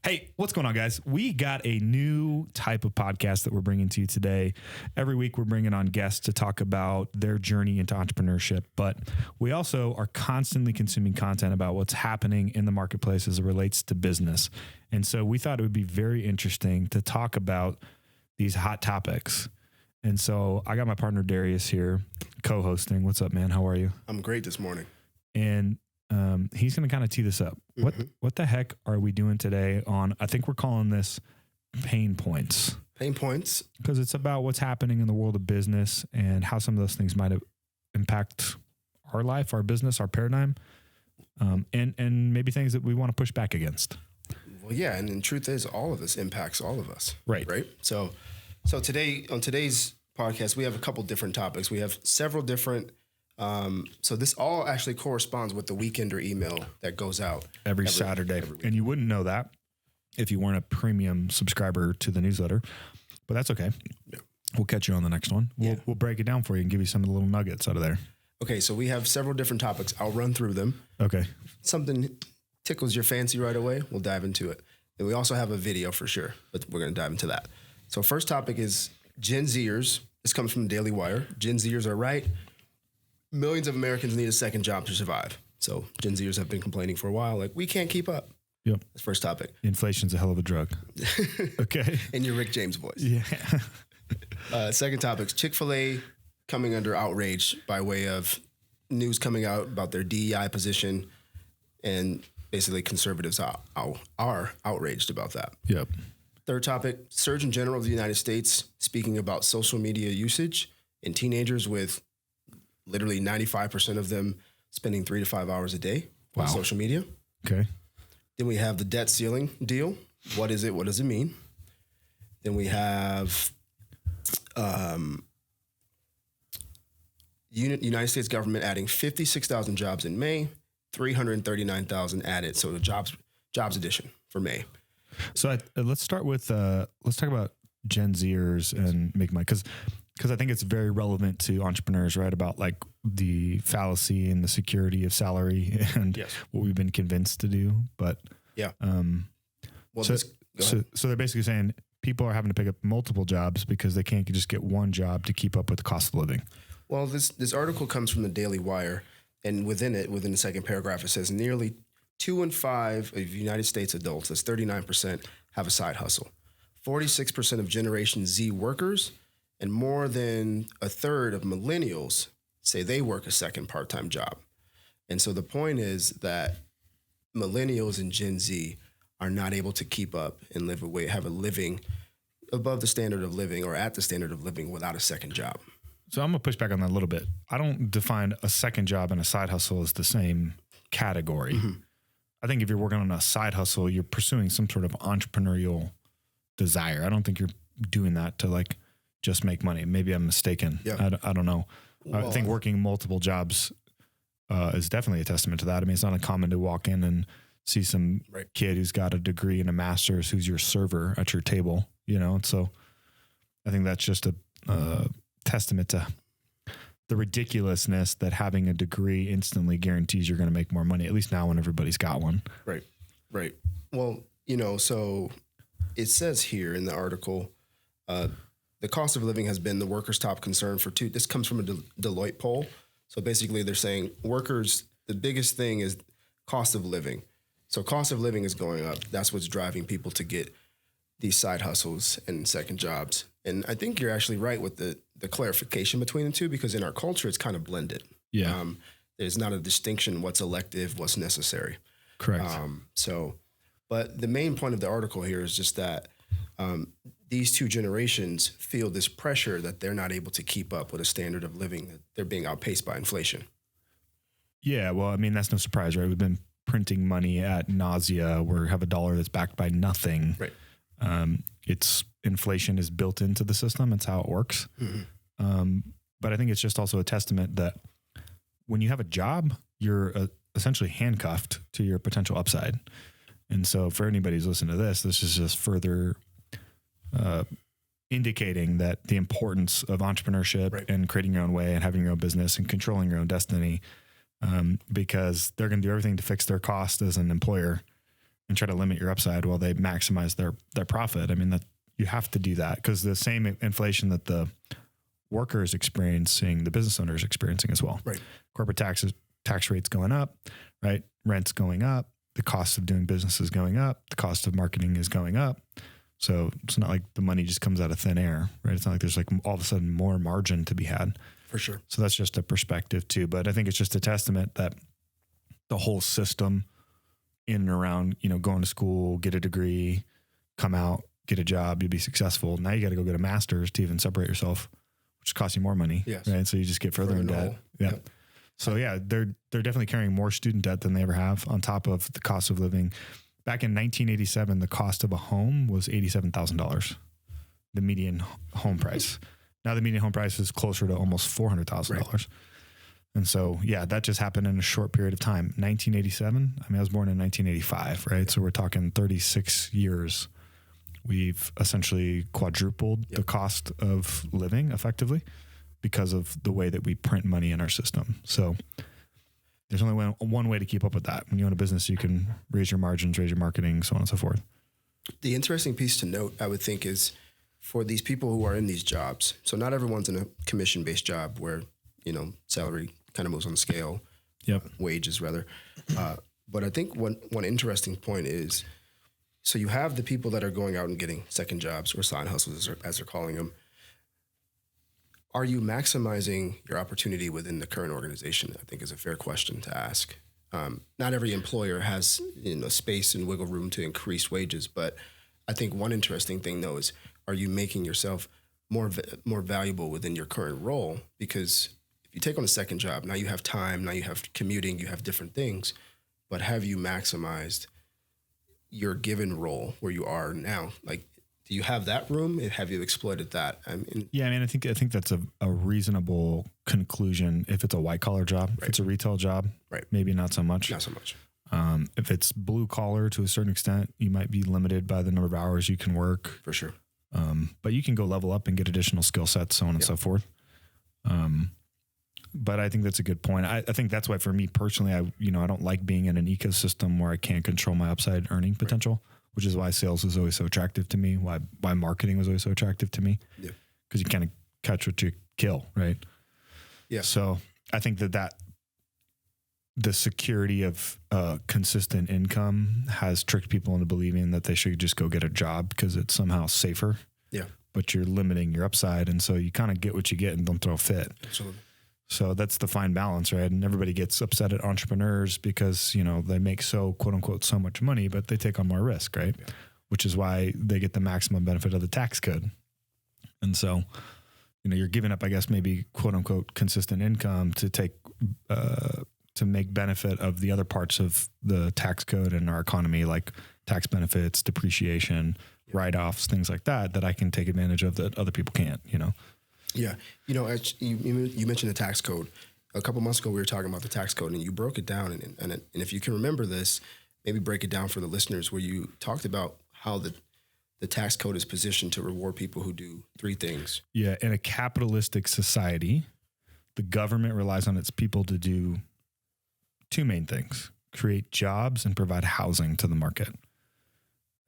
Hey, what's going on, guys? We got a new type of podcast that we're bringing to you today. Every week, we're bringing on guests to talk about their journey into entrepreneurship, but we also are constantly consuming content about what's happening in the marketplace as it relates to business. And so we thought it would be very interesting to talk about these hot topics. And so I got my partner Darius here co-hosting. What's up, man? How are you? I'm great this morning. And he's going to kind of tee this up. What the heck are we doing today on, I think we're calling this pain points. Pain points. Because it's about what's happening in the world of business and how some of those things might impact our life, our business, our paradigm, and maybe things that we want to push back against. Well, yeah. And the truth is all of this impacts all of us. Right. Right. So today, on today's podcast, we have a couple different topics. We have several different so this all actually corresponds with the Weekender email that goes out every Saturday. And you wouldn't know that if you weren't a premium subscriber to the newsletter, but that's okay. Yeah. We'll catch you on the next one. We'll break it down for you and give you some of the little nuggets out of there. Okay. So we have several different topics. I'll run through them. Okay. Something tickles your fancy right away. We'll dive into it. And we also have a video for sure, but we're going to dive into that. So first topic is Gen Zers. This comes from the Daily Wire. Gen Zers are right. Millions of Americans need a second job to survive. So Gen Zers have been complaining for a while, like, we can't keep up. Yep. That's first topic. Inflation's a hell of a drug. Okay. In your Rick James voice. Yeah. Second topic, Chik-Fil-A coming under outrage by way of news coming out about their DEI position. And basically conservatives are outraged about that. Yep. Third topic, Surgeon General of the United States speaking about social media usage in teenagers, with literally 95% of them spending 3 to 5 hours a day on social media. Okay. Then we have the debt ceiling deal. What is it? What does it mean? Then we have United States government adding 56,000 jobs in May, 339,000 added. So the jobs edition for May. So let's start with let's talk about Gen Zers and make money, because I think it's very relevant to entrepreneurs, right? About like the fallacy and the security of salary and what we've been convinced to do. But yeah, so they're basically saying people are having to pick up multiple jobs because they can't just get one job to keep up with the cost of living. Well, this article comes from the Daily Wire, and within the second paragraph, it says nearly 2 in 5 of United States adults, that's 39%, have a side hustle. 46% of Generation Z workers and more than a third of millennials say they work a second part-time job. And so the point is that millennials and Gen Z are not able to keep up and have a living above the standard of living or at the standard of living without a second job. So I'm going to push back on that a little bit. I don't define a second job and a side hustle as the same category. Mm-hmm. I think if you're working on a side hustle, you're pursuing some sort of entrepreneurial desire. I don't think you're doing that to like just make money. Maybe I'm mistaken. Yeah. I don't know. Well, I think working multiple jobs is definitely a testament to that. I mean, it's not uncommon to walk in and see some kid who's got a degree and a master's who's your server at your table, you know? And so I think that's just a testament to the ridiculousness that having a degree instantly guarantees you're going to make more money, at least now when everybody's got one. Right. Well, so it says here in the article, the cost of living has been the workers' top concern for this comes from a Deloitte poll. So basically they're saying workers, the biggest thing is cost of living. So cost of living is going up. That's what's driving people to get these side hustles and second jobs. And I think you're actually right with the clarification between the two, because in our culture, it's kind of blended. Yeah. There's not a distinction what's elective, what's necessary. Correct. But the main point of the article here is just that these two generations feel this pressure that they're not able to keep up with a standard of living, that they're being outpaced by inflation. Yeah, well, I mean, that's no surprise, right? We've been printing money at nausea. We have a dollar that's backed by nothing. Right. Inflation is built into the system. It's how it works. Mm-hmm. But I think it's just also a testament that when you have a job, you're essentially handcuffed to your potential upside. And so for anybody who's listening to this is just further indicating that the importance of entrepreneurship and creating your own way and having your own business and controlling your own destiny, because they're going to do everything to fix their cost as an employer and try to limit your upside while they maximize their profit. I mean, that you have to do that because the same inflation that the worker is experiencing, the business owner is experiencing as well. Right. Corporate tax rates going up, right? Rent's going up. The cost of doing business is going up. The cost of marketing is going up. So it's not like the money just comes out of thin air, right? It's not like there's like all of a sudden more margin to be had. For sure. So that's just a perspective too. But I think it's just a testament that the whole system in and around, going to school, get a degree, come out, get a job, you'll be successful. Now you got to go get a master's to even separate yourself, which costs you more money. Yes. Right. So you just get further in debt. Yeah. Yep. So yeah, they're definitely carrying more student debt than they ever have on top of the cost of living. Back in 1987, the cost of a home was $87,000, the median home price. Now the median home price is closer to almost $400,000. Right. And so, yeah, that just happened in a short period of time. 1987, I was born in 1985, right? Yep. So we're talking 36 years. We've essentially quadrupled the cost of living effectively because of the way that we print money in our system. So there's only one way to keep up with that. When you own a business, you can raise your margins, raise your marketing, so on and so forth. The interesting piece to note, I would think, is for these people who are in these jobs. So not everyone's in a commission-based job where, salary kind of moves on the scale. Yep. Wages rather. But I think one interesting point is, so you have the people that are going out and getting second jobs or side hustles as they're calling them. Are you maximizing your opportunity within the current organization? I think is a fair question to ask. Not every employer has space and wiggle room to increase wages, but I think one interesting thing though is, are you making yourself more valuable within your current role? Because if you take on a second job, now you have time, now you have commuting, you have different things, but have you maximized your given role where you are now? Like, do you have that room? Have you exploited that? I think that's a reasonable conclusion. If it's a white collar job, if it's a retail job, maybe not so much. Not so much. If it's blue collar to a certain extent, you might be limited by the number of hours you can work. For sure. But you can go level up and get additional skill sets, so on and so forth. But I think that's a good point. I think that's why for me personally, I don't like being in an ecosystem where I can't control my upside earning potential, which is why sales was always so attractive to me, why marketing was always so attractive to me. Yeah. Because you kind of catch what you kill, right? Yeah. So I think that the security of consistent income has tricked people into believing that they should just go get a job because it's somehow safer. Yeah. But you're limiting your upside. And so you kind of get what you get and don't throw a fit. Absolutely. So that's the fine balance, right? And everybody gets upset at entrepreneurs because, they make so quote unquote so much money, but they take on more risk, right? Yeah. Which is why they get the maximum benefit of the tax code. And so, you're giving up, I guess, maybe quote unquote consistent income to take, to make benefit of the other parts of the tax code in our economy, like tax benefits, depreciation, write-offs, things like that I can take advantage of that other people can't, Yeah. You mentioned the tax code. A couple months ago, we were talking about the tax code, and you broke it down. And if you can remember this, maybe break it down for the listeners, where you talked about how the tax code is positioned to reward people who do three things. Yeah. In a capitalistic society, the government relies on its people to do two main things: create jobs and provide housing to the market.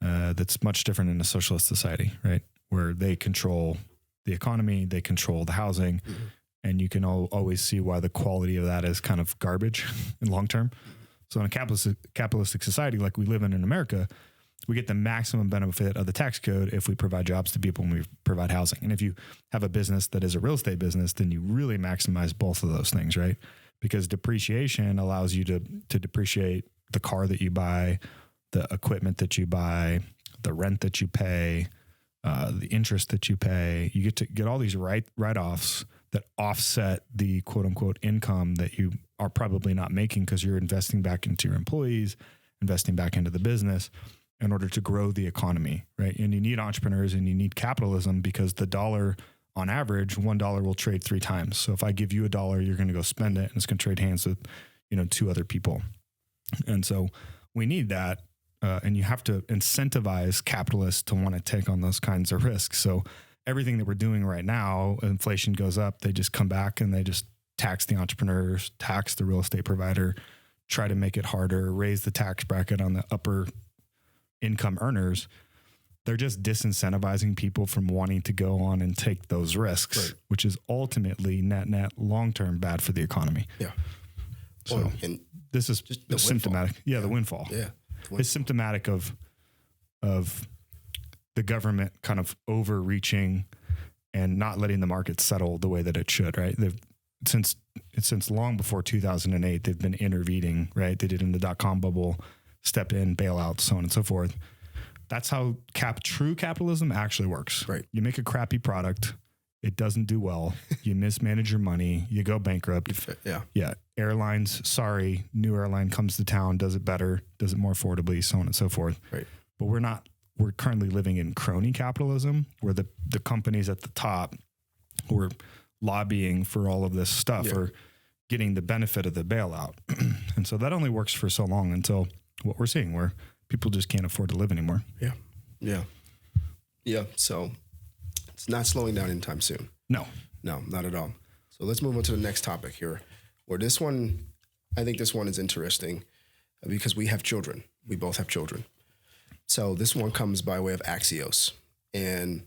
That's much different in a socialist society, right? Where they control the economy, they control the housing, and you can always see why the quality of that is kind of garbage in long term. So in a capitalistic society like we live in America, we get the maximum benefit of the tax code if we provide jobs to people and we provide housing. And if you have a business that is a real estate business, then you really maximize both of those things, right? Because depreciation allows you to depreciate the car that you buy, the equipment that you buy, the rent that you pay, the interest that you pay. You get to get all these write-offs that offset the quote unquote income that you are probably not making because you're investing back into your employees, investing back into the business in order to grow the economy, right? And you need entrepreneurs and you need capitalism because the dollar, on average, $1 will trade 3 times. So if I give you $1, you're going to go spend it and it's going to trade hands with, 2 other people. And so we need that. And you have to incentivize capitalists to want to take on those kinds of risks. So everything that we're doing right now, inflation goes up, they just come back and they just tax the entrepreneurs, tax the real estate provider, try to make it harder, raise the tax bracket on the upper income earners, they're just disincentivizing people from wanting to go on and take those risks, which is ultimately net long-term bad for the economy. Yeah. So well, and this is just symptomatic. Windfall. Yeah, the windfall. Yeah. It's symptomatic of the government kind of overreaching and not letting the market settle the way that it should, right? Since long before 2008, they've been intervening, right? They did in the .com bubble, step in, bailouts, so on and so forth. That's how true capitalism actually works. Right. You make a crappy product, it doesn't do well, you mismanage your money, you go bankrupt. Yeah. Airlines, sorry, new airline comes to town, does it better, does it more affordably, so on and so forth. Right. But we're currently living in crony capitalism where the companies at the top who are lobbying for all of this stuff are getting the benefit of the bailout. And so that only works for so long until what we're seeing where people just can't afford to live anymore. Yeah. So it's not slowing down anytime soon. No, not at all. So let's move on to the next topic here, where I think this one is interesting because we have children. We both have children. So this one comes by way of Axios. And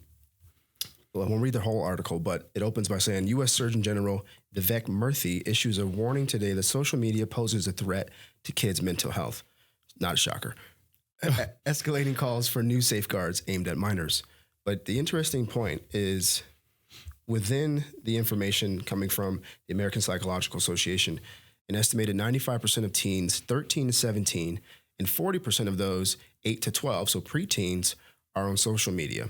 I won't read the whole article, but it opens by saying U.S. Surgeon General Vivek Murthy issues a warning today that social media poses a threat to kids' mental health. Not a shocker. Escalating calls for new safeguards aimed at minors. But the interesting point is within the information coming from the American Psychological Association, an estimated 95% of teens 13 to 17 and 40% of those 8 to 12, so preteens, are on social media.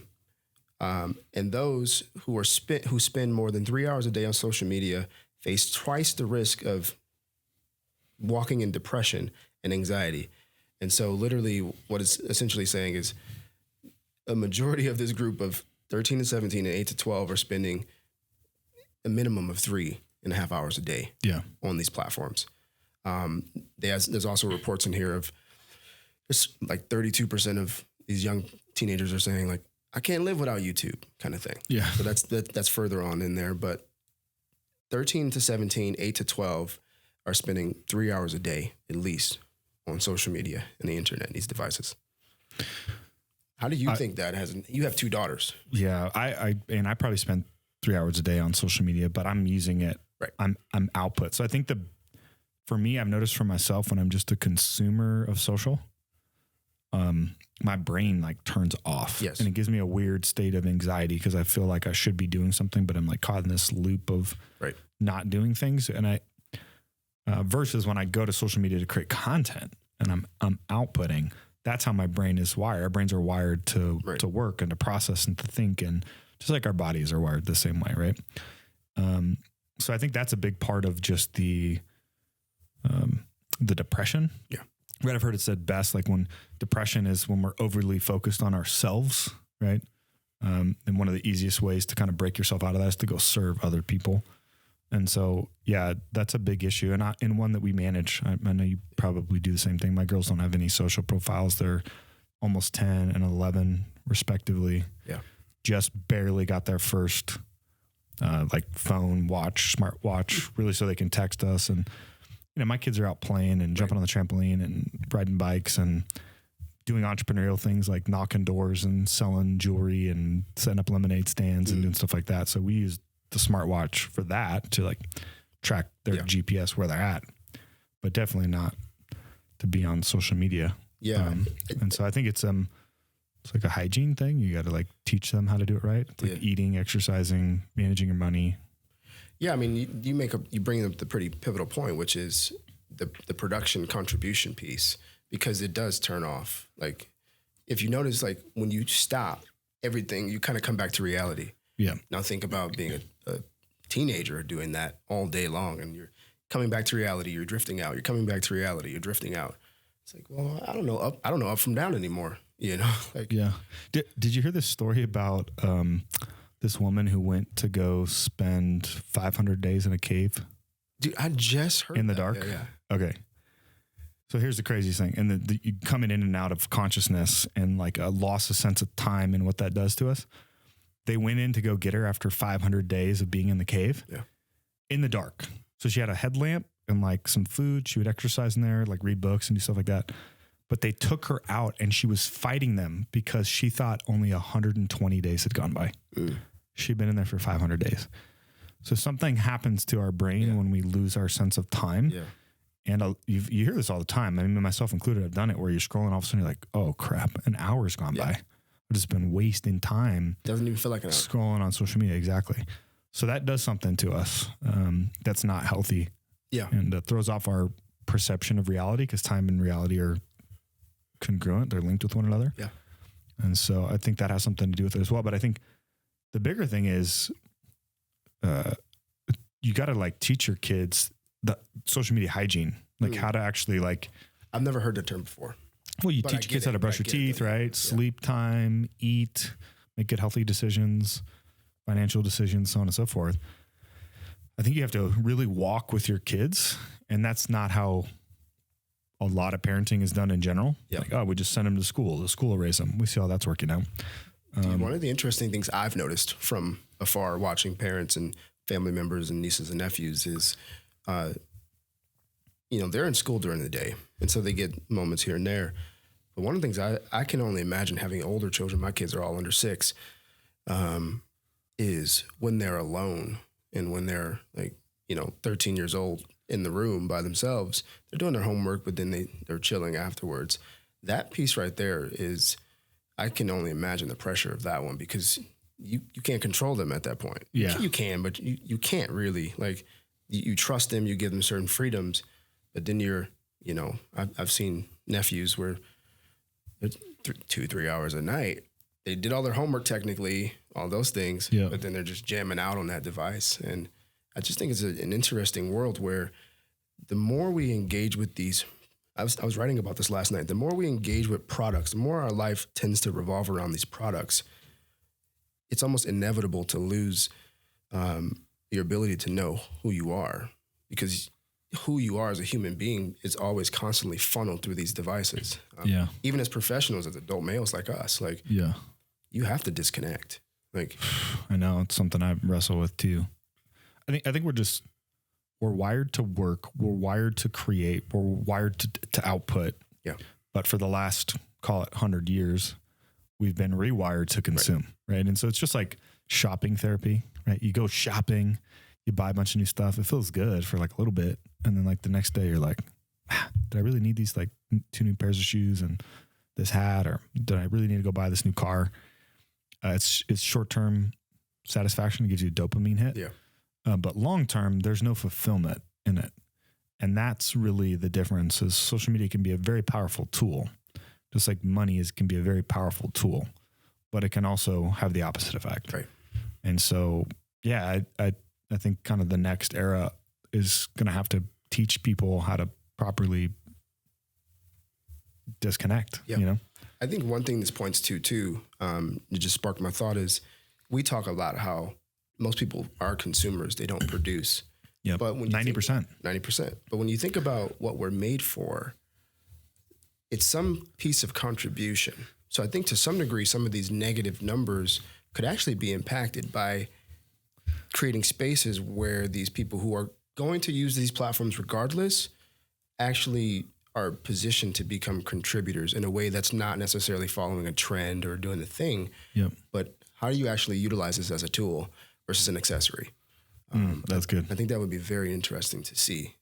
And those who spend more than 3 hours a day on social media face twice the risk of walking in depression and anxiety. And so literally what it's essentially saying is a majority of this group of 13 to 17 and 8 to 12 are spending a minimum of 3.5 hours a day on these platforms. There's also reports in here of there's like 32% of these young teenagers are saying like, I can't live without YouTube kind of thing. Yeah. So that's further on in there. But 13 to 17, 8 to 12 are spending 3 hours a day at least on social media and the internet and these devices. How do you think that you have 2 daughters? Yeah. I probably spend 3 hours a day on social media, but I'm using it. Right. I'm output. So I think for me, I've noticed for myself when I'm just a consumer of social, my brain like turns off. Yes. And it gives me a weird state of anxiety because I feel like I should be doing something, but I'm like caught in this loop of not doing things. And versus when I go to social media to create content and I'm outputting, that's how my brain is wired. Our brains are wired to work and to process and to think, and just like our bodies are wired the same way. Right. So I think that's a big part of just the depression. Yeah. Right. I've heard it said best, like when depression is when we're overly focused on ourselves. Right. And one of the easiest ways to kind of break yourself out of that is to go serve other people. And so, yeah, that's a big issue. And one that we manage. I know you probably do the same thing. My girls don't have any social profiles. They're almost 10 and 11 respectively. Yeah. Just barely got their first like phone, smart watch, really so they can text us. And, my kids are out playing and jumping on the trampoline and riding bikes and doing entrepreneurial things like knocking doors and selling jewelry and setting up lemonade stands and doing stuff like that. So we use the smartwatch for that to like track their GPS where they're at, but definitely not to be on social media. Yeah. And so I think it's like a hygiene thing. You got to like teach them how to do it right. It's like eating, exercising, managing your money. Yeah, I mean, you bring up the pretty pivotal point, which is the production contribution piece, because it does turn off. Like, if you notice, like when you stop everything, you kind of come back to reality. Yeah. Now think about being a teenager doing that all day long, and you're coming back to reality. You're drifting out. You're coming back to reality. You're drifting out. It's like, well, I don't know up from down anymore. Like, yeah. Did you hear this story about this woman who went to go spend 500 days in a cave? Dude, I just heard in the dark. Yeah. Okay. So here's the crazy thing. And you coming in and out of consciousness and like a loss of sense of time and what that does to us. They went in to go get her after 500 days of being in the cave in the dark. So she had a headlamp and like some food. She would exercise in there, like read books and do stuff like that. but they took her out and she was fighting them because she thought only 120 days had gone by. She'd been in there for 500 days. So something happens to our brain when we lose our sense of time. Yeah. And you hear this all the time. I mean, myself included, I've done it where you're scrolling, all of a sudden you're like, oh crap, an hour's gone by. I've just been wasting time. Doesn't even feel like an hour. Scrolling on social media. Exactly. So that does something to us that's not healthy. Yeah. And throws off our perception of reality, because time and reality are congruent. They're linked with one another. Yeah. And so I think that has something to do with it as well. But I think the bigger thing is you got to like teach your kids the social media hygiene, like how to actually like. I've never heard the term before. Well, you teach kids how to brush your teeth, right? Yeah. Sleep time, eat, make good healthy decisions, financial decisions, so on and so forth. I think you have to really walk with your kids, and that's not how a lot of parenting is done in general. Yep. Like, oh, we just send them to school. The school will raise them. We see how that's working out. One of the interesting things I've noticed from afar, watching parents and family members and nieces and nephews, is, they're in school during the day, and so they get moments here and there. But one of the things I can only imagine having older children, my kids are all under 6, is when they're alone and when they're 13 years old in the room by themselves, they're doing their homework, but then they're chilling afterwards. That piece right there is, I can only imagine the pressure of that one, because you can't control them at that point. Yeah. You can, but you can't really. Like, you trust them, you give them certain freedoms, but then I've seen nephews where 2-3 hours a night, they did all their homework technically, all those things, but then they're just jamming out on that device. And I just think it's an interesting world where the more we engage with these, I was writing about this last night, the more we engage with products, the more our life tends to revolve around these products. It's almost inevitable to lose your ability to know who you are, because who you are as a human being is always constantly funneled through these devices. Even as professionals, as adult males like us, you have to disconnect. Like, I know it's something I wrestle with too. I think we're wired to work. We're wired to create. We're wired to output. Yeah. But for the last, call it 100 years, we've been rewired to consume. Right. And so it's just like shopping therapy, right? You go shopping, you buy a bunch of new stuff. It feels good for like a little bit. And then like the next day you're like, did I really need these like 2 new pairs of shoes and this hat, or did I really need to go buy this new car? It's short-term satisfaction. It gives you a dopamine hit. Yeah. But long-term, there's no fulfillment in it. And that's really the difference. Is social media can be a very powerful tool, just like money can be a very powerful tool, but it can also have the opposite effect. Right. And so, yeah, I think kind of the next era is going to have to teach people how to properly disconnect, I think one thing this points to too, it just sparked my thought, is we talk about how most people are consumers. They don't produce. Yeah. But when 90%. 90%. But when you think about what we're made for, it's some piece of contribution. So I think to some degree, some of these negative numbers could actually be impacted by creating spaces where these people who are going to use these platforms regardless actually are positioned to become contributors in a way that's not necessarily following a trend or doing the thing. Yep. But how do you actually utilize this as a tool versus an accessory? That's good. I think that would be very interesting to see.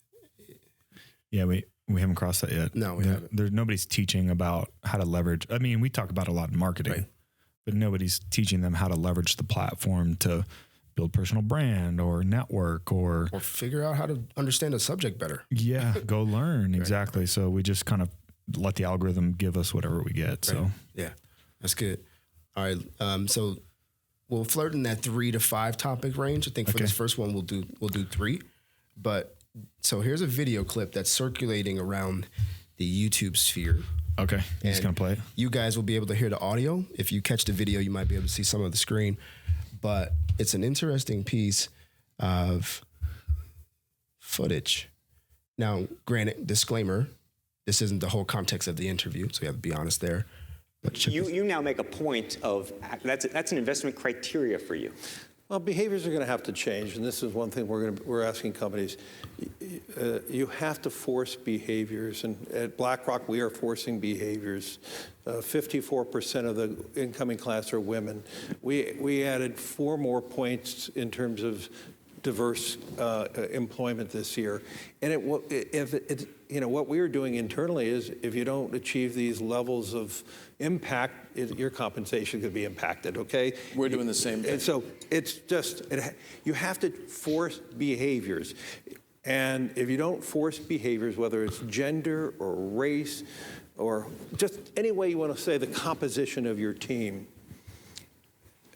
Yeah, we haven't crossed that yet. No, we haven't. There's nobody's teaching about how to leverage. I mean, we talk about a lot in marketing, but nobody's teaching them how to leverage the platform to build personal brand or network or figure out how to understand a subject better. Yeah, go learn. Exactly. So we just kind of let the algorithm give us whatever we get. Right. So yeah, that's good. All right. So we'll flirt in that 3 to 5 topic range. I think for this first one, we'll do 3. But so here's a video clip that's circulating around the YouTube sphere. Okay. You're just going to play it. You guys will be able to hear the audio. If you catch the video, you might be able to see some of the screen. But it's an interesting piece of footage. Now, granted, disclaimer, this isn't the whole context of the interview, so you have to be honest there. But you now make a point of that's an investment criteria for you. Well, behaviors are going to have to change, and this is one thing we're asking companies. You have to force behaviors, and at BlackRock we are forcing behaviors. 54% of the incoming class are women. We added 4 more points in terms of diverse employment this year, and what we are doing internally is if you don't achieve these levels of impact, your compensation could be impacted. Okay, we're doing the same thing. And so it's just you have to force behaviors, and if you don't force behaviors, whether it's gender or race or just any way you want to say the composition of your team,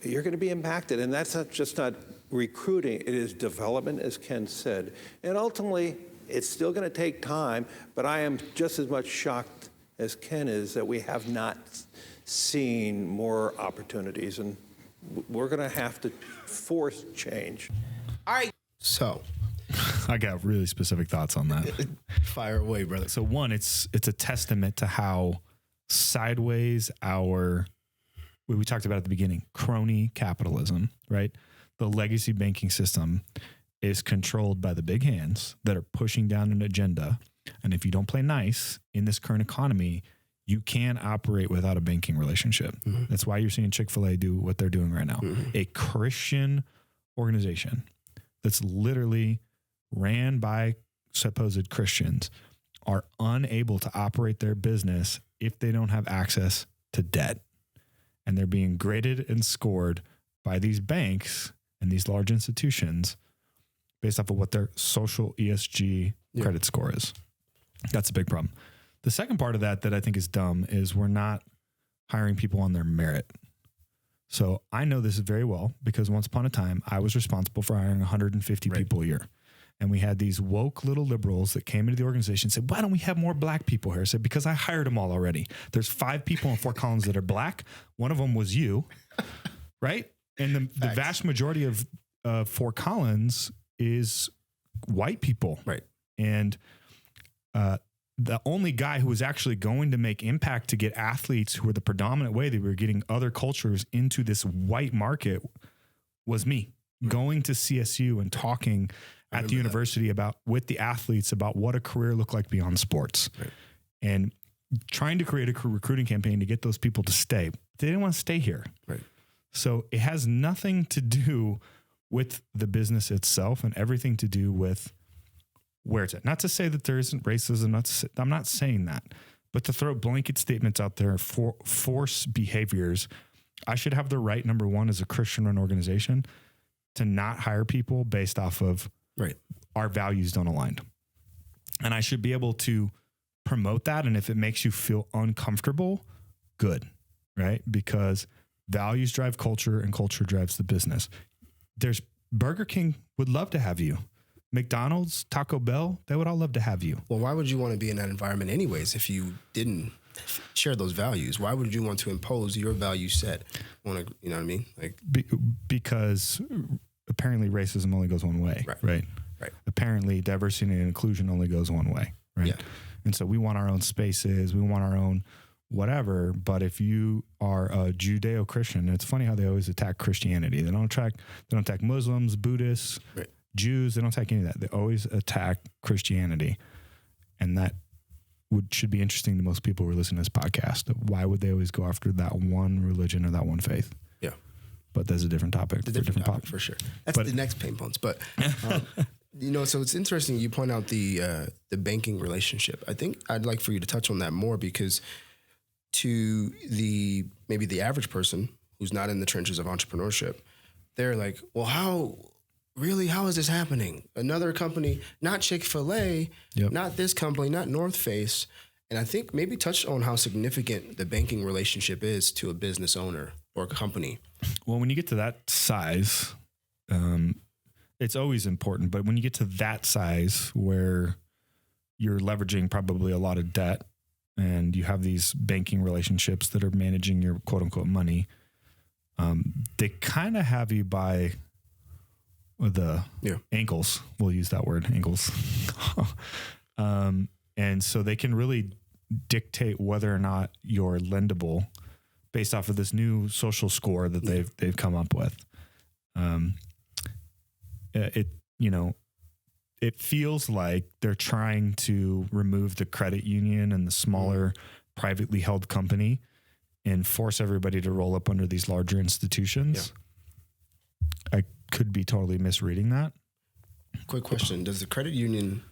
you're going to be impacted, and that's not recruiting, it is development, as Ken said. And ultimately, it's still going to take time, but I am just as much shocked as Ken is that we have not seen more opportunities, and we're going to have to force change. All right. So I got really specific thoughts on that. Fire away, brother. So one, it's a testament to how sideways we talked about at the beginning, crony capitalism, right? The legacy banking system is controlled by the big hands that are pushing down an agenda. And if you don't play nice in this current economy, you can operate without a banking relationship. Mm-hmm. That's why you're seeing Chik-Fil-A do what they're doing right now. Mm-hmm. A Christian organization that's literally ran by supposed Christians are unable to operate their business if they don't have access to debt. And they're being graded and scored by these banks and these large institutions based off of what their social ESG credit score is. That's a big problem. The second part of that I think is dumb is we're not hiring people on their merit. So I know this very well because once upon a time, I was responsible for hiring 150 people a year. And we had these woke little liberals that came into the organization and said, why don't we have more black people here? I said, because I hired them all already. There's 5 people in Fort Collins that are black. One of them was you, right? And the vast majority of Fort Collins is white people. Right. And the only guy who was actually going to make impact to get athletes who were the predominant way that we were getting other cultures into this white market was me. Going to CSU and talking at the university with the athletes about what a career looked like beyond sports, and trying to create a recruiting campaign to get those people to stay. They didn't want to stay here. Right. So it has nothing to do with the business itself and everything to do with where it's at. Not to say that there isn't racism. I'm not saying that, but to throw blanket statements out there for force behaviors, I should have the right, number one, as a Christian-run organization, to not hire people based off of our values don't align. And I should be able to promote that. And if it makes you feel uncomfortable, good, right? Because values drive culture and culture drives the business. There's Burger King would love to have you. McDonald's, Taco Bell, they would all love to have you. Well, why would you want to be in that environment anyways if you didn't share those values? Why would you want to impose your value set on a, you know what I mean? Like because apparently racism only goes one way, right? Apparently diversity and inclusion only goes one way, right? Yeah. And so we want our own spaces, we want our own whatever, but if you are a Judeo-Christian, it's funny how they always attack Christianity. They don't attack Muslims, Buddhists, Jews, they don't attack any of that. They always attack Christianity. And that should be interesting to most people who are listening to this podcast. Why would they always go after that one religion or that one faith? Yeah. But that's a different topic. It's a different topic for sure. That's the next pain points. But, so it's interesting you point out the banking relationship. I think I'd like for you to touch on that more because to maybe the average person who's not in the trenches of entrepreneurship, they're like, well, how is this happening? Another company, not Chik-Fil-A, not this company, not North Face. And I think maybe touch on how significant the banking relationship is to a business owner or a company. Well, when you get to that size, it's always important. But when you get to that size where you're leveraging probably a lot of debt and you have these banking relationships that are managing your quote unquote money, they kind of have you by the ankles. We'll use that word, ankles. And so they can really dictate whether or not you're lendable based off of this new social score that they've come up with. Um, it it feels like they're trying to remove the credit union and the smaller privately held company and force everybody to roll up under these larger institutions. Yeah. I could be totally misreading that. Quick question. Does the credit union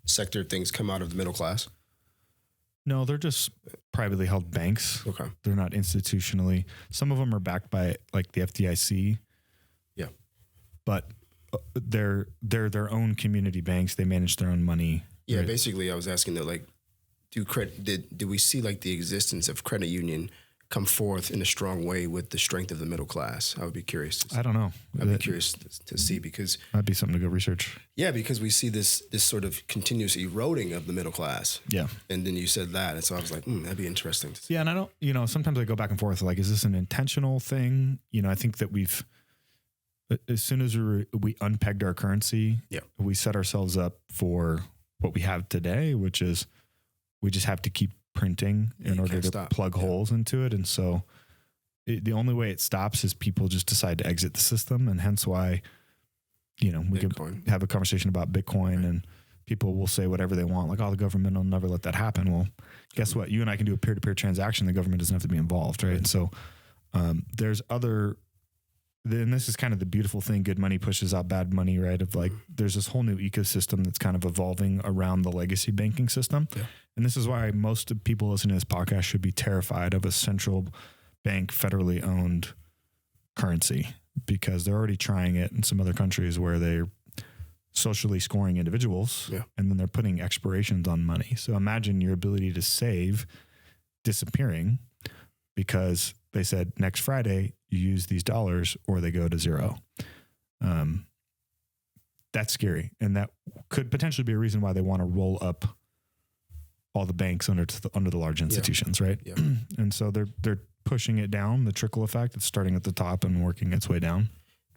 sector things come out of the middle class? No, they're just privately held banks. Okay. They're not institutionally. Some of them are backed by like the FDIC. Yeah. But they're their own community banks. They manage their own money. Yeah, right? Basically I was asking that, like, do we see like the existence of credit union come forth in a strong way with the strength of the middle class? I would be curious. I don't know. I'd be curious to see, because that'd be something to go research. Yeah, because we see this sort of continuous eroding of the middle class. Yeah. And then you said that. And so I was like, that'd be interesting to see. Yeah. And I don't, sometimes I go back and forth, like, is this an intentional thing? I think that as soon as we unpegged our currency, we set ourselves up for what we have today, which is we just have to keep printing in order to plug holes into it. And so the only way it stops is people just decide to exit the system. And hence why, we can have a conversation about Bitcoin, and people will say whatever they want. Like, the government will never let that happen. Well, guess what? You and I can do a peer-to-peer transaction. The government doesn't have to be involved. Right. And so there's and this is kind of the beautiful thing. Good money pushes out bad money, right? Of like, there's this whole new ecosystem that's kind of evolving around the legacy banking system. Yeah. And this is why most of people listening to this podcast should be terrified of a central bank, federally owned currency, because they're already trying it in some other countries where they're socially scoring individuals, and then they're putting expirations on money. So imagine your ability to save disappearing because they said next Friday you use these dollars or they go to zero. That's scary. And that could potentially be a reason why they want to roll up all the banks under the large institutions. Right. Yeah. And so they're pushing it down, the trickle effect. It's starting at the top and working its way down.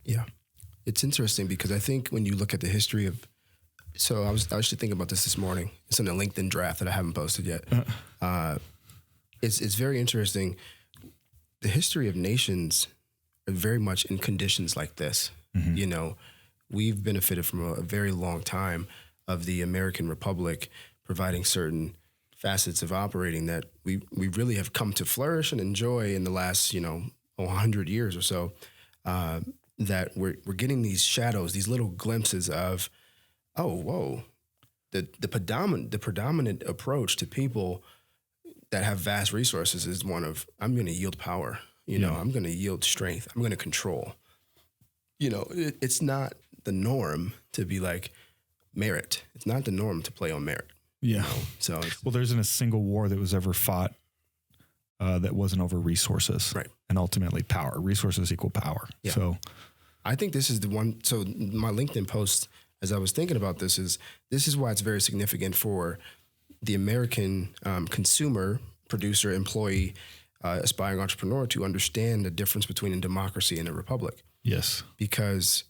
Yeah. It's interesting because I think when you look at the history of, so I was actually thinking about this morning. It's in a LinkedIn draft that I haven't posted yet. It's very interesting. The history of nations are very much in conditions like this. Mm-hmm. We've benefited from a very long time of the American Republic providing certain facets of operating that we really have come to flourish and enjoy in the last, 100 years or so, that we're getting these shadows, these little glimpses of, the predominant approach to people that have vast resources is one of, I'm going to yield power. I'm going to yield strength. I'm going to control. It's not the norm to be like merit. It's not the norm to play on merit. Yeah. So, there isn't a single war that was ever fought that wasn't over resources. Right. And ultimately power. Resources equal power. Yeah. So I think this is the one. So my LinkedIn post, as I was thinking about this is why it's very significant for the American consumer, producer, employee, aspiring entrepreneur to understand the difference between a democracy and a republic. Yes. Because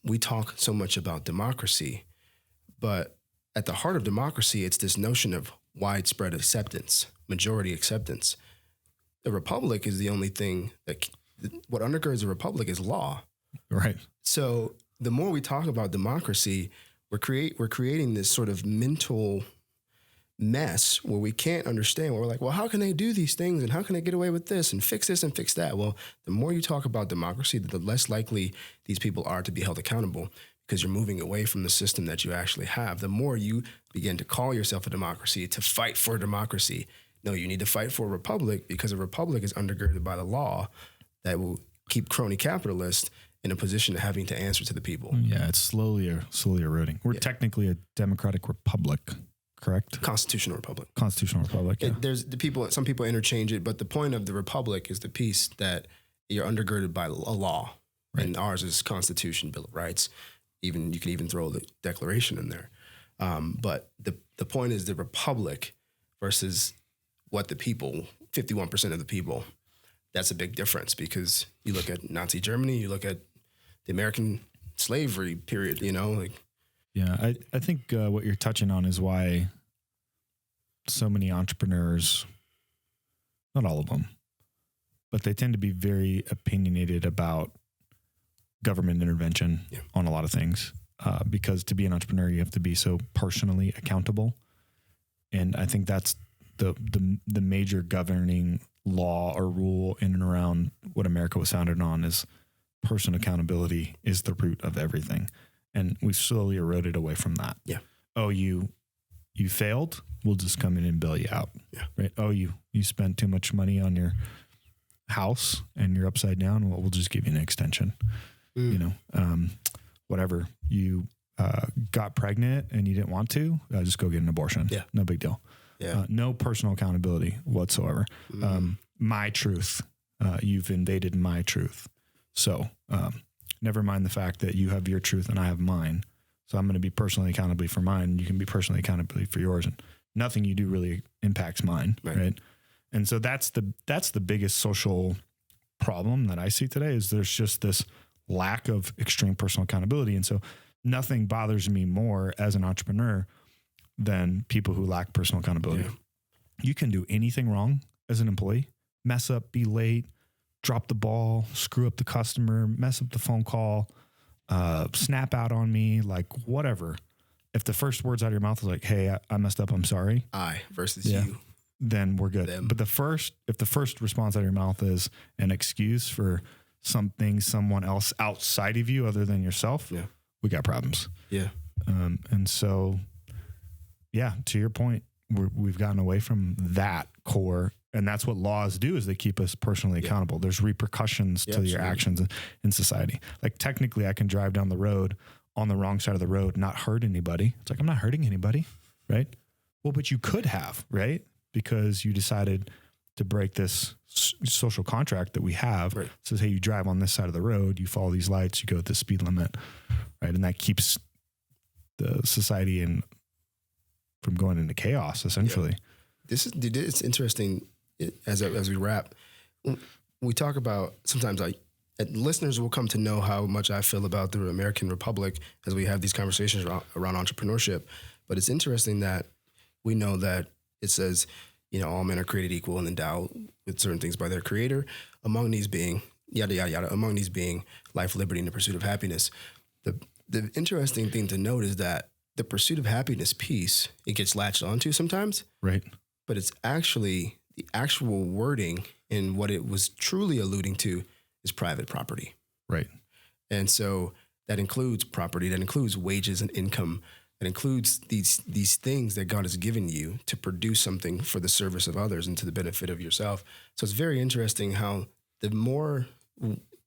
we talk so much about democracy, but at the heart of democracy, it's this notion of widespread acceptance, majority acceptance. A republic is the only thing what undergirds a republic is law. Right. So the more we talk about democracy, we're creating this sort of mental mess where we can't understand, where we're like, well, how can they do these things and how can they get away with this and fix that? Well, the more you talk about democracy, the less likely these people are to be held accountable, because you're moving away from the system that you actually have. The more you begin to call yourself a democracy, to fight for democracy. No, you need to fight for a republic, because a republic is undergirded by the law that will keep crony capitalists in a position of having to answer to the people. Yeah, it's slowly eroding. We're technically a democratic republic. Correct. Constitutional republic. Yeah. Some people interchange it, but the point of the republic is the piece that you're undergirded by a law, right. And ours is Constitution, Bill of Rights. You can even throw the Declaration in there. But the point is the republic versus what the people, 51% of the people. That's a big difference, because you look at Nazi Germany, you look at the American slavery period. Yeah, I think what you're touching on is why so many entrepreneurs, not all of them, but they tend to be very opinionated about government intervention on a lot of things, because to be an entrepreneur, you have to be so personally accountable. And I think that's the major governing law or rule in and around what America was founded on is personal accountability is the root of everything. And we've slowly eroded away from that. Yeah. Oh, you failed. We'll just come in and bail you out. Yeah. Right. Oh, you spent too much money on your house and you're upside down. Well, we'll just give you an extension. You know, whatever. You got pregnant and you didn't want to, just go get an abortion. Yeah. No big deal. Yeah. No personal accountability whatsoever. My truth. You've invaded my truth. So never mind the fact that you have your truth and I have mine. So I'm going to be personally accountable for mine. And you can be personally accountable for yours. And nothing you do really impacts mine. Right. And so that's the biggest social problem that I see today is there's just this lack of extreme personal accountability. And so nothing bothers me more as an entrepreneur than people who lack personal accountability. Yeah. You can do anything wrong as an employee, mess up, be late, drop the ball, screw up the customer, mess up the phone call, snap out on me, like whatever. If the first words out of your mouth is like, hey, I messed up, I'm sorry. I versus you. Then we're good. Them. But if the first response out of your mouth is an excuse for something, someone else outside of you other than yourself, we got problems. Yeah. And so, to your point, we've gotten away from that core. And that's what laws do is they keep us personally accountable. There's repercussions to your actions in society. Like technically I can drive down the road on the wrong side of the road, not hurt anybody. It's like, I'm not hurting anybody. Right. Well, but you could have, right? Because you decided to break this social contract that we have. Right. It says, hey, you drive on this side of the road, you follow these lights, you go at the speed limit. Right. And that keeps the society from going into chaos essentially. Yeah. It's interesting. As we wrap, we talk about sometimes listeners will come to know how much I feel about the American Republic as we have these conversations around entrepreneurship. But it's interesting that we know that it says, all men are created equal and endowed with certain things by their creator, among these being yada, yada, yada, among these being life, liberty, and the pursuit of happiness. The interesting thing to note is that the pursuit of happiness piece, it gets latched onto sometimes. Right. But it's actually the actual wording and what it was truly alluding to is private property. Right. And so that includes property, that includes wages and income, that includes these things that God has given you to produce something for the service of others and to the benefit of yourself. So it's very interesting how the more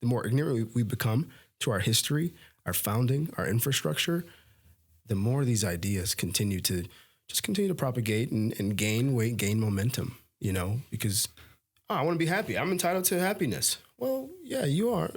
ignorant we become to our history, our founding, our infrastructure, the more these ideas continue to propagate and gain weight, gain momentum. Because I want to be happy. I'm entitled to happiness. Well, yeah, you are.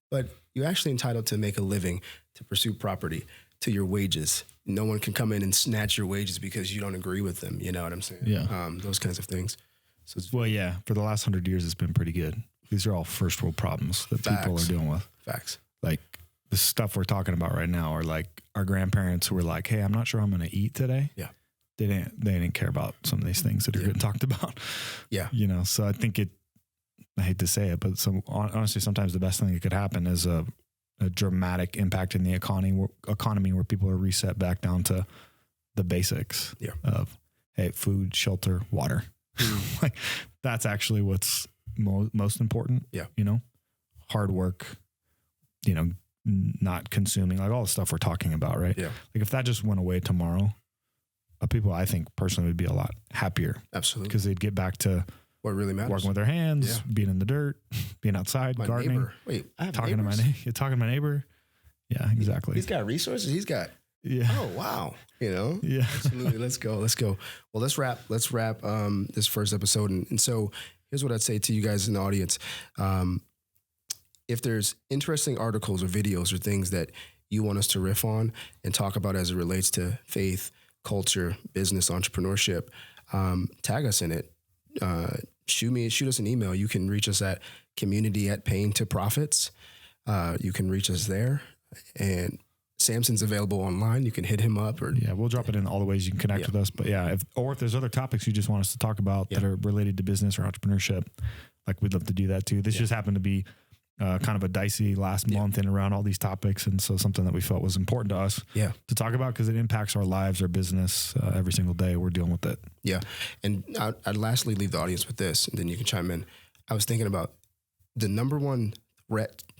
But you're actually entitled to make a living, to pursue property, to your wages. No one can come in and snatch your wages because you don't agree with them. You know what I'm saying? Yeah. Those kinds of things. So for the last 100 years, it's been pretty good. These are all first world problems that people are dealing with. Facts. Like the stuff we're talking about right now are like our grandparents who were like, hey, I'm not sure I'm going to eat today. Yeah. They didn't care about some of these things that are getting talked about. Yeah. So I think I hate to say it, but honestly, sometimes the best thing that could happen is a dramatic impact in the economy where people are reset back down to the basics of, hey, food, shelter, water. Like that's actually what's most important. Yeah. Hard work, not consuming, like all the stuff we're talking about, right? Yeah. Like if that just went away tomorrow, people, I think, personally would be a lot happier. Absolutely. Because they'd get back to what really matters. Working with their hands, being in the dirt, being outside, my gardening. Neighbor. Wait, I have talking neighbors? talking to my neighbor. Yeah, exactly. He's got resources. He's got. Yeah. Oh, wow. Yeah. Absolutely. Let's go. Well, let's wrap this first episode. And so here's what I'd say to you guys in the audience. If there's interesting articles or videos or things that you want us to riff on and talk about as it relates to faith, culture, business, entrepreneurship, tag us in it. Shoot us an email. You can reach us at community@paying2profits. You can reach us there, and Samson's available online. You can hit him up, or we'll drop it in all the ways you can connect with us. But if there's other topics you just want us to talk about that are related to business or entrepreneurship, like we'd love to do that too. This just happened to be kind of a dicey last month and around all these topics. And so something that we felt was important to us to talk about because it impacts our lives, our business every single day. We're dealing with it. Yeah. And I'd lastly leave the audience with this, and then you can chime in. I was thinking about the number one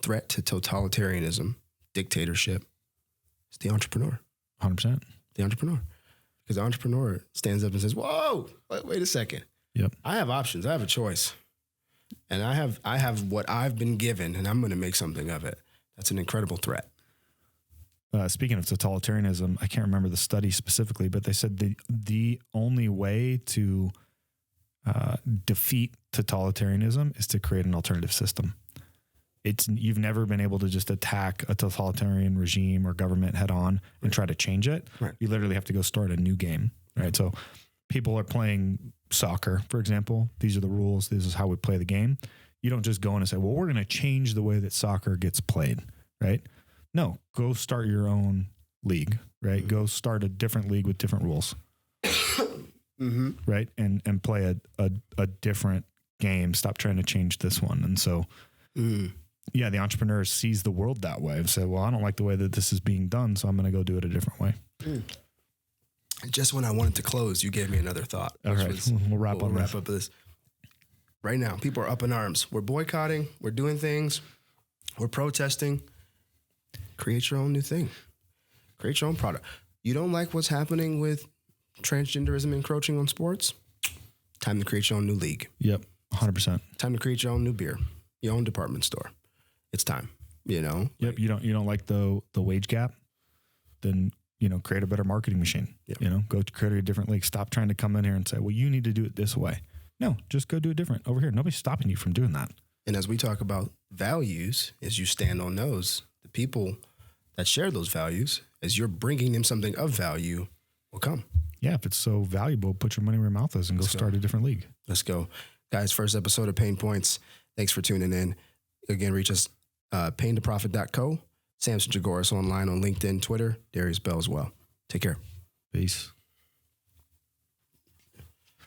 threat to totalitarianism, dictatorship, is the entrepreneur. 100%. The entrepreneur. Because the entrepreneur stands up and says, whoa, wait a second. Yep. I have options. I have a choice. And I have what I've been given, and I'm going to make something of it. That's an incredible threat. Speaking of totalitarianism, I can't remember the study specifically, but they said the only way to defeat totalitarianism is to create an alternative system. You've never been able to just attack a totalitarian regime or government head on and try to change it. Right. You literally have to go start a new game, right? So people are playing soccer, for example. These are the rules. This is how we play the game. You don't just go in and say, well, we're going to change the way that soccer gets played, right? No, go start your own league, right? Mm-hmm. Go start a different league with different rules, right? And play a different game. Stop trying to change this one. And so, yeah, the entrepreneur sees the world that way and say, well, I don't like the way that this is being done, so I'm going to go do it a different way. Just when I wanted to close, you gave me another thought. All right, we'll wrap up this. Right now, people are up in arms. We're boycotting. We're doing things. We're protesting. Create your own new thing. Create your own product. You don't like what's happening with transgenderism encroaching on sports? Time to create your own new league. Yep, 100%. Time to create your own new beer, your own department store. It's time, you know? Yep, you don't like the wage gap? Then, create a better marketing machine. Yep. Go create a different league. Stop trying to come in here and say, well, you need to do it this way. No, just go do it different over here. Nobody's stopping you from doing that. And as we talk about values, as you stand on those, the people that share those values, as you're bringing them something of value, will come. Yeah, if it's so valuable, put your money where your mouth is and go start a different league. Let's go. Guys, first episode of Pain Points. Thanks for tuning in. Again, reach us, paintoprofit.co. Samson Jagoras online on LinkedIn, Twitter, Darius Bell as well. Take care. Peace.